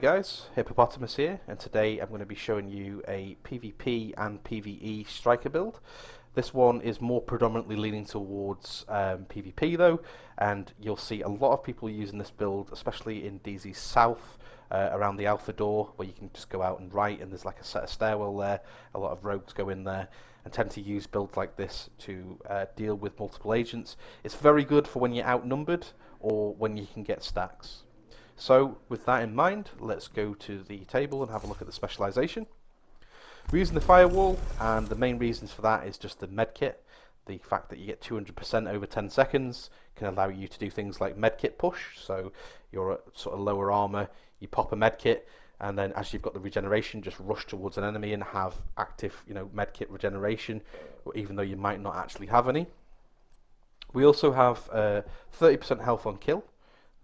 Guys, Hippopotamus here, and today I'm going to be showing you a PvP and PvE striker build. This one is more predominantly leaning towards PvP though, and you'll see a lot of people using this build, especially in DZ South, around the Alpha door, where you can just go out and write, and there's like a set of stairwell there. A lot of rogues go in there and tend to use builds like this to deal with multiple agents. It's very good for when you're outnumbered or when you can get stacks. So with that in mind, let's go to the table and have a look at the specialization. We're using the firewall, and the main reasons for that is just the medkit. The fact that you get 200% over 10 seconds can allow you to do things like medkit push. So you're at sort of lower armor, you pop a medkit, and then as you've got the regeneration, just rush towards an enemy and have active, medkit regeneration, even though you might not actually have any. We also have 30% health on kill.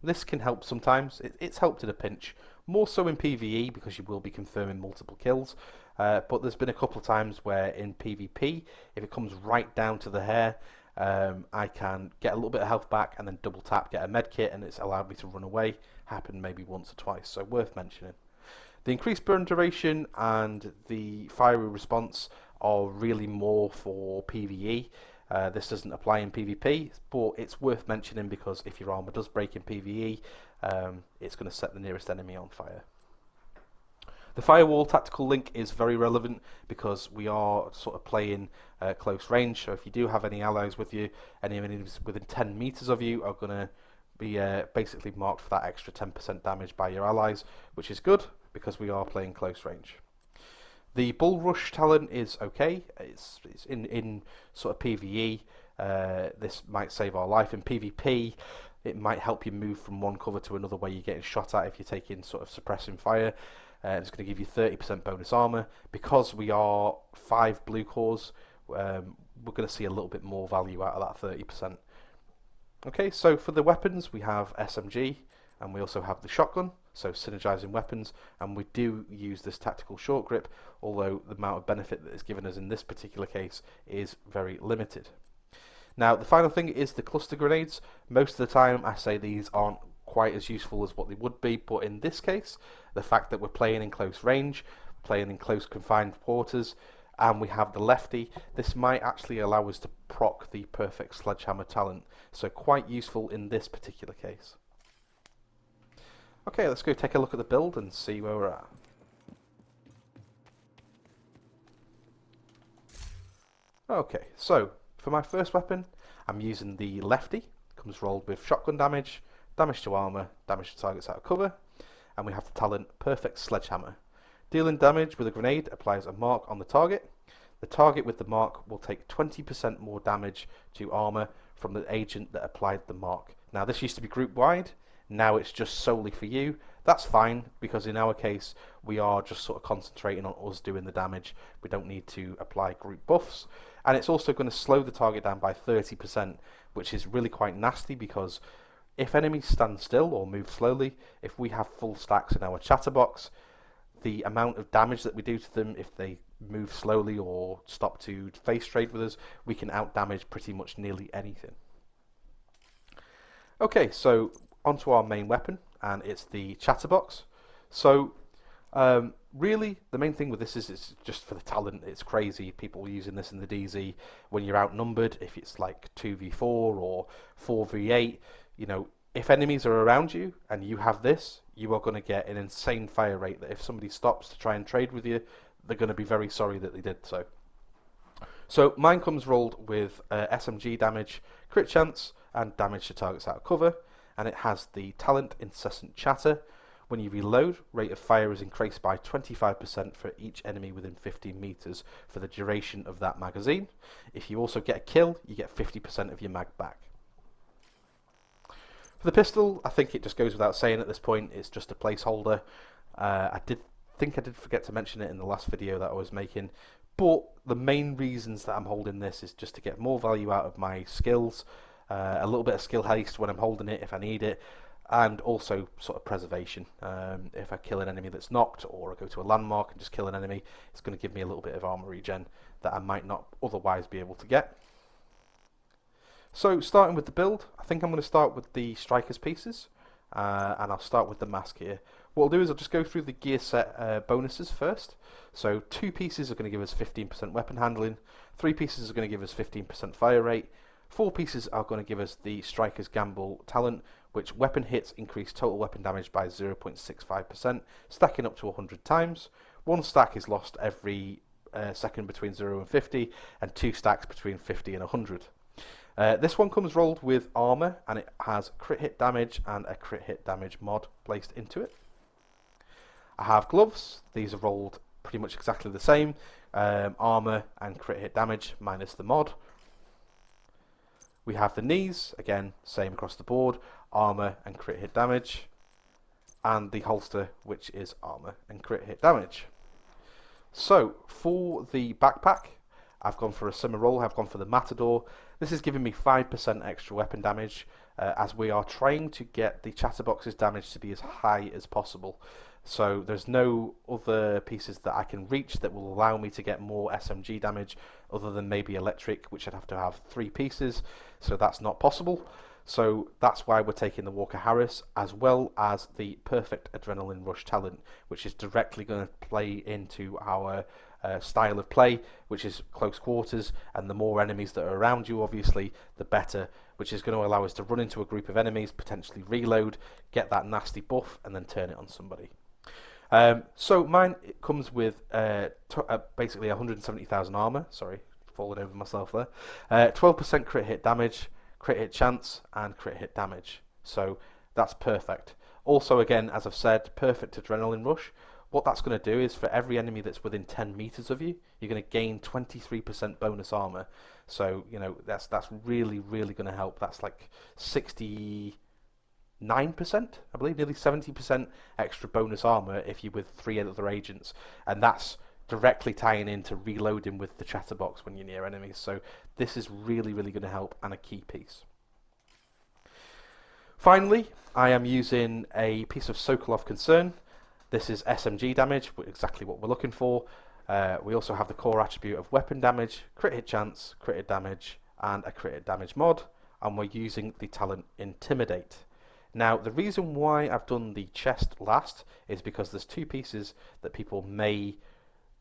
This can help sometimes. It's helped in a pinch, more so in PvE because you will be confirming multiple kills. But there's been a couple of times where in PvP, if it comes right down to the hair, I can get a little bit of health back and then double tap, get a med kit, and it's allowed me to run away. Happened maybe once or twice, so worth mentioning. The increased burn duration and the fiery response are really more for PvE. This doesn't apply in PvP, but it's worth mentioning because if your armor does break in PvE, it's going to set the nearest enemy on fire. The firewall tactical link is very relevant because we are sort of playing close range, so if you do have any allies with you, any enemies within 10 meters of you are going to be basically marked for that extra 10% damage by your allies, which is good because we are playing close range. The Bull Rush talent is okay. It's in sort of PvE. This might save our life. In PvP, it might help you move from one cover to another where you're getting shot at if you're taking sort of suppressing fire. It's going to give you 30% bonus armor. Because we are 5 blue cores, we're going to see a little bit more value out of that 30%. Okay, so for the weapons, we have SMG, and we also have the shotgun, so synergizing weapons, and we do use this tactical short grip, although the amount of benefit that is given us in this particular case is very limited. Now, the final thing is the cluster grenades. Most of the time, I say these aren't quite as useful as what they would be, but in this case, the fact that we're playing in close range, playing in close confined quarters, and we have the lefty, this might actually allow us to proc the perfect sledgehammer talent, so quite useful in this particular case. Okay, let's go take a look at the build and see where we're at. Okay, so for my first weapon, I'm using the lefty. It comes rolled with shotgun damage, damage to armor, damage to targets out of cover, and we have the talent Perfect Sledgehammer. Dealing damage with a grenade applies a mark on the target. The target with the mark will take 20% more damage to armor from the agent that applied the mark. Now, this used to be group wide. Now it's just solely for you. That's fine, because in our case, we are just sort of concentrating on us doing the damage. We don't need to apply group buffs. And it's also going to slow the target down by 30%, which is really quite nasty because if enemies stand still or move slowly, if we have full stacks in our Chatterbox, the amount of damage that we do to them if they move slowly or stop to face trade with us, we can out damage pretty much nearly anything. Okay, so onto our main weapon, and it's the Chatterbox. So really, the main thing with this is it's just for the talent. It's crazy, people using this in the DZ when you're outnumbered, if it's like 2v4 or 4v8, if enemies are around you and you have this, you are going to get an insane fire rate that if somebody stops to try and trade with you, they're going to be very sorry that they did so. So mine comes rolled with SMG damage, crit chance, and damage to targets out of cover, and it has the talent Incessant Chatter. When you reload, rate of fire is increased by 25% for each enemy within 15 meters for the duration of that magazine. If you also get a kill, you get 50% of your mag back. For the pistol, I think it just goes without saying at this point, it's just a placeholder. I did forget to mention it in the last video that I was making, but the main reasons that I'm holding this is just to get more value out of my skills, a little bit of skill haste when I'm holding it if I need it, and also sort of preservation. If I kill an enemy that's knocked, or I go to a landmark and just kill an enemy, it's going to give me a little bit of armor regen that I might not otherwise be able to get. So starting with the build, I think I'm going to start with the striker's pieces, and I'll start with the mask here. What I'll do is I'll just go through the gear set bonuses first. So 2 pieces are going to give us 15% weapon handling, 3 pieces are going to give us 15% fire rate, 4 pieces are going to give us the Striker's Gamble talent, which weapon hits increase total weapon damage by 0.65%, stacking up to 100 times. 1 stack is lost every second between 0 and 50, and 2 stacks between 50 and 100. This one comes rolled with armor, and it has crit hit damage and a crit hit damage mod placed into it. I have gloves. These are rolled pretty much exactly the same. Armor and crit hit damage minus the mod. We have the knees, again, same across the board. Armor and crit hit damage. And the holster, which is armor and crit hit damage. So, for the backpack, I've gone for a similar roll. I've gone for the Matador. This is giving me 5% extra weapon damage, as we are trying to get the Chatterbox's damage to be as high as possible. So there's no other pieces that I can reach that will allow me to get more SMG damage other than maybe electric, which I'd have to have 3 pieces, so that's not possible. So that's why we're taking the Walker Harris, as well as the Perfect Adrenaline Rush talent, which is directly going to play into our style of play, which is close quarters, and the more enemies that are around you, obviously, the better, which is going to allow us to run into a group of enemies, potentially reload, get that nasty buff, and then turn it on somebody. So mine comes with basically 170,000 armor. Sorry, falling over myself there. 12% crit hit damage, crit hit chance, and crit hit damage. So that's perfect. Also, again, as I've said, perfect adrenaline rush. What that's going to do is for every enemy that's within 10 meters of you, you're going to gain 23% bonus armor. So that's really going to help. That's like 69%, I believe, nearly 70% extra bonus armor if you're with 3 other agents, and that's directly tying into reloading with the Chatterbox when you're near enemies. So this is really going to help, and a key piece. Finally, I am using a piece of Sokolov Concern. This is SMG damage, exactly what we're looking for. We also have the core attribute of weapon damage, crit hit chance, crit hit damage, and a crit hit damage mod, and we're using the talent Intimidate. Now, the reason why I've done the chest last is because there's 2 pieces that people may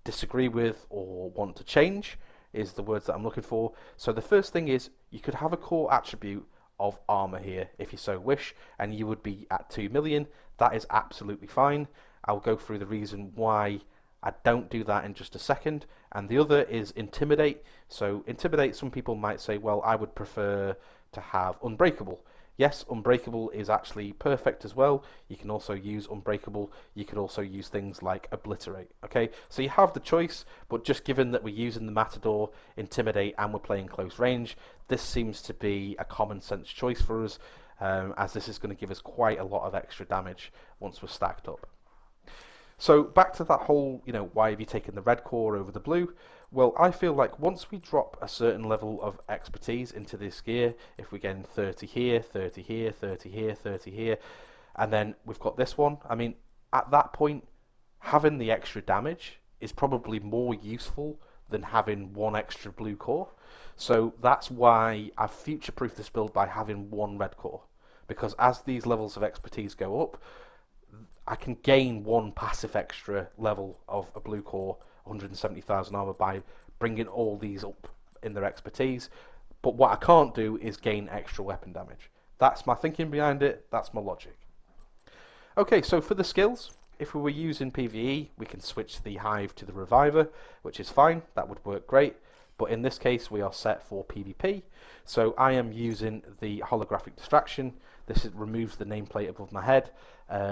disagree with or want to change, is the words that I'm looking for. So the first thing is, you could have a core attribute of armor here if you so wish, and you would be at 2 million. That is absolutely fine. I'll go through the reason why I don't do that in just a second. And the other is Intimidate. So Intimidate, some people might say, well, I would prefer to have Unbreakable. Yes, Unbreakable is actually perfect as well. You can also use Unbreakable. You could also use things like Obliterate. Okay, so you have the choice, but just given that we're using the Matador, Intimidate, and we're playing close range, this seems to be a common sense choice for us, as this is going to give us quite a lot of extra damage once we're stacked up. So back to that whole, why have you taken the red core over the blue? Well, I feel like once we drop a certain level of expertise into this gear, if we get 30 here, 30 here, 30 here, 30 here, and then we've got this one, I mean, at that point, having the extra damage is probably more useful than having 1 extra blue core. So that's why I've future-proofed this build by having 1 red core. Because as these levels of expertise go up, I can gain 1 passive extra level of a blue core, 170,000 armor, by bringing all these up in their expertise. But what I can't do is gain extra weapon damage. That's my thinking behind it. That's my logic. Okay, so for the skills, if we were using PvE, we can switch the Hive to the Reviver, which is fine. That would work great. But in this case, we are set for PvP. So I am using the Holographic Distraction. This removes the nameplate above my head.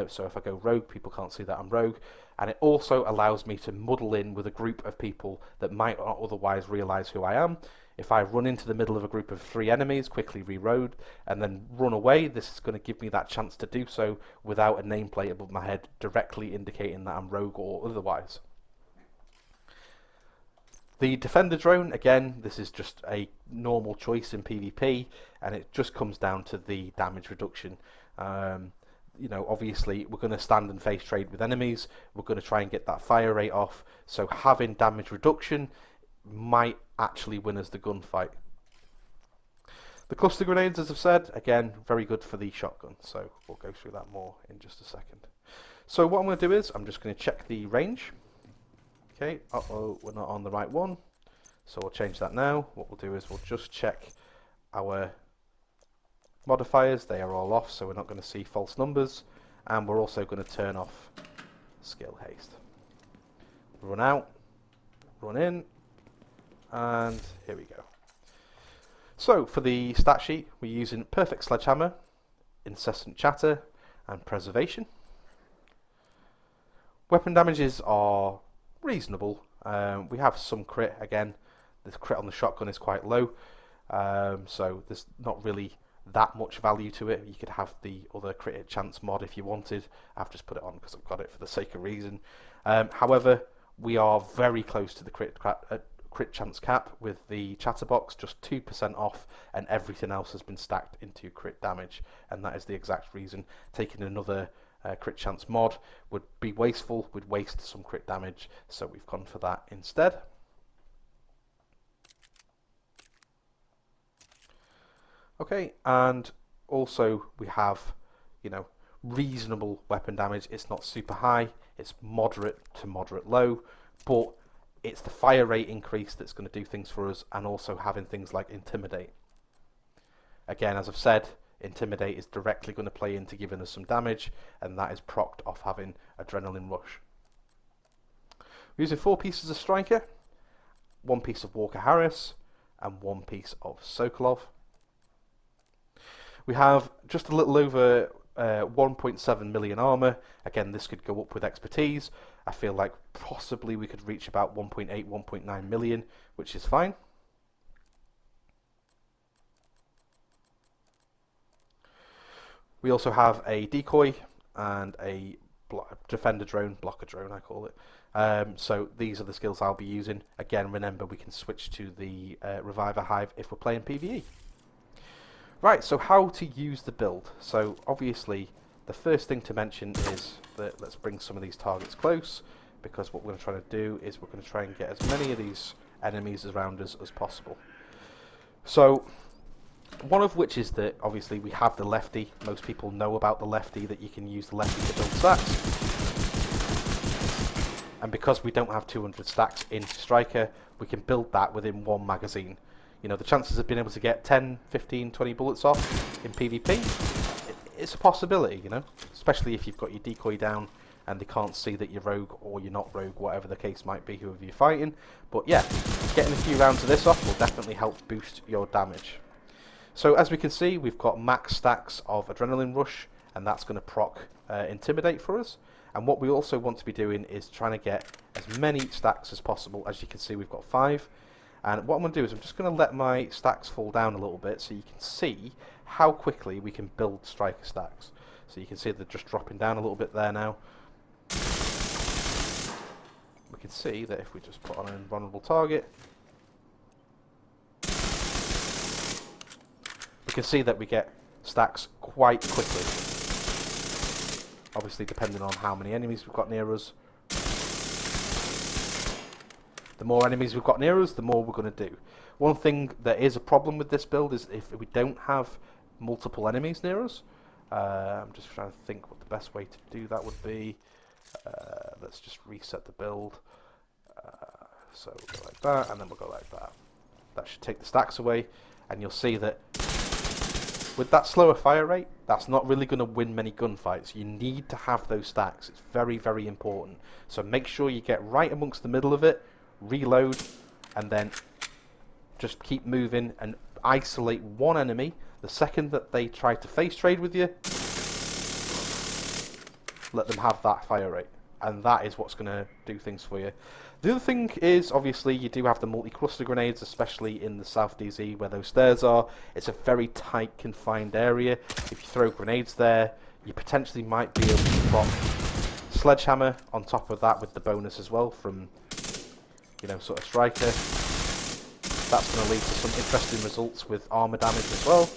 So if I go rogue, people can't see that I'm rogue. And it also allows me to muddle in with a group of people that might not otherwise realise who I am. If I run into the middle of a group of 3 enemies, quickly reload, and then run away, this is going to give me that chance to do so without a nameplate above my head directly indicating that I'm rogue or otherwise. The Defender Drone, again, this is just a normal choice in PvP, and it just comes down to the damage reduction. Obviously, we're going to stand and face trade with enemies. We're going to try and get that fire rate off. So having damage reduction might actually win us the gunfight. The cluster grenades, as I've said, again, very good for the shotgun. So we'll go through that more in just a second. So what I'm going to do is I'm just going to check the range. Okay, uh-oh, we're not on the right one. So we'll change that now. What we'll do is we'll just check our modifiers. They are all off, so we're not going to see false numbers. And we're also going to turn off skill haste. Run out, run in, and here we go. So for the stat sheet, we're using Perfect Sledgehammer, Incessant Chatter, and Preservation. Weapon damages are reasonable. We have some crit. Again, the crit on the shotgun is quite low, so there's not really that much value to it. You could have the other crit chance mod if you wanted. I've just put it on because I've got it for the sake of reason. However, we are very close to the crit chance cap with the Chatterbox, just 2% off, and everything else has been stacked into crit damage, and that is the exact reason. Taking another crit chance mod would be wasteful, would waste some crit damage, so we've gone for that instead. Okay, and also we have, you know, reasonable weapon damage. It's not super high, it's moderate to moderate low, but it's the fire rate increase that's going to do things for us, and also having things like Intimidate. Again, as I've said, Intimidate is directly going to play into giving us some damage, and that is procced off having Adrenaline Rush. We're using 4 pieces of Striker, 1 piece of Walker Harris, and 1 piece of Sokolov. We have just a little over 1.7 million armor. Again, this could go up with expertise. I feel like possibly we could reach about 1.8, 1.9 million, which is fine. We also have a decoy and a defender drone, blocker drone I call it. So these are the skills I'll be using. Again, remember we can switch to the Reviver Hive if we're playing PvE. Right, so how to use the build. So obviously the first thing to mention is that let's bring some of these targets close, because what we're going to try to do is we're going to try and get as many of these enemies around us as possible. So one of which is that obviously we have the lefty. Most people know about the lefty, that you can use the lefty to build stacks. And because we don't have 200 stacks in Striker, we can build that within 1 magazine. You know, the chances of being able to get 10, 15, 20 bullets off in PvP, it's a possibility, you know, especially if you've got your decoy down and they can't see that you're rogue or you're not rogue, whatever the case might be, whoever you're fighting. But yeah, getting a few rounds of this off will definitely help boost your damage. So as we can see, we've got max stacks of Adrenaline Rush, and that's going to proc Intimidate for us. And what we also want to be doing is trying to get as many stacks as possible. As you can see, we've got 5. And what I'm going to do is I'm just going to let my stacks fall down a little bit so you can see how quickly we can build Striker stacks. So you can see they're just dropping down a little bit there now. We can see that if we just put on an invulnerable target, we can see that we get stacks quite quickly. Obviously depending on how many enemies we've got near us. The more enemies we've got near us, the more we're going to do. One thing that is a problem with this build is if we don't have multiple enemies near us. I'm just trying to think what the best way to do that would be. Let's just reset the build. So we'll go like that, and then we'll go like that. That should take the stacks away, and you'll see that with that slower fire rate, that's not really going to win many gunfights. You need to have those stacks. It's very, very important. So make sure you get right amongst the middle of it, reload, and then just keep moving and isolate one enemy. The second that they try to face trade with you, let them have that fire rate, and that is what's going to do things for you. The other thing is, obviously, you do have the multi-cluster grenades, especially in the South DZ where those stairs are. It's a very tight, confined area. If you throw grenades there, you potentially might be able to drop Sledgehammer on top of that with the bonus as well from, you know, sort of Striker. That's going to lead to some interesting results with armor damage as well.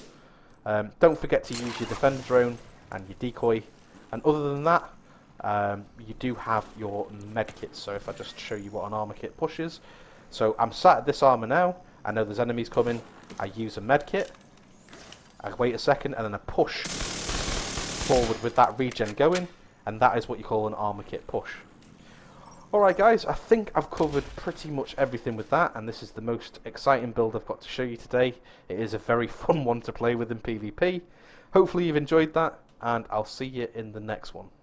Don't forget to use your defender drone and your decoy. And other than that, you do have your med kits. So if I just show you what an armor kit pushes. So I'm sat at this armor now. I know there's enemies coming. I use a med kit. I wait a second and then I push forward with that regen going. and that is what you call an armor kit push. Alright guys, I think I've covered pretty much everything with that, and this is the most exciting build I've got to show you today. It is a very fun one to play with in PvP. Hopefully you've enjoyed that, and I'll see you in the next one.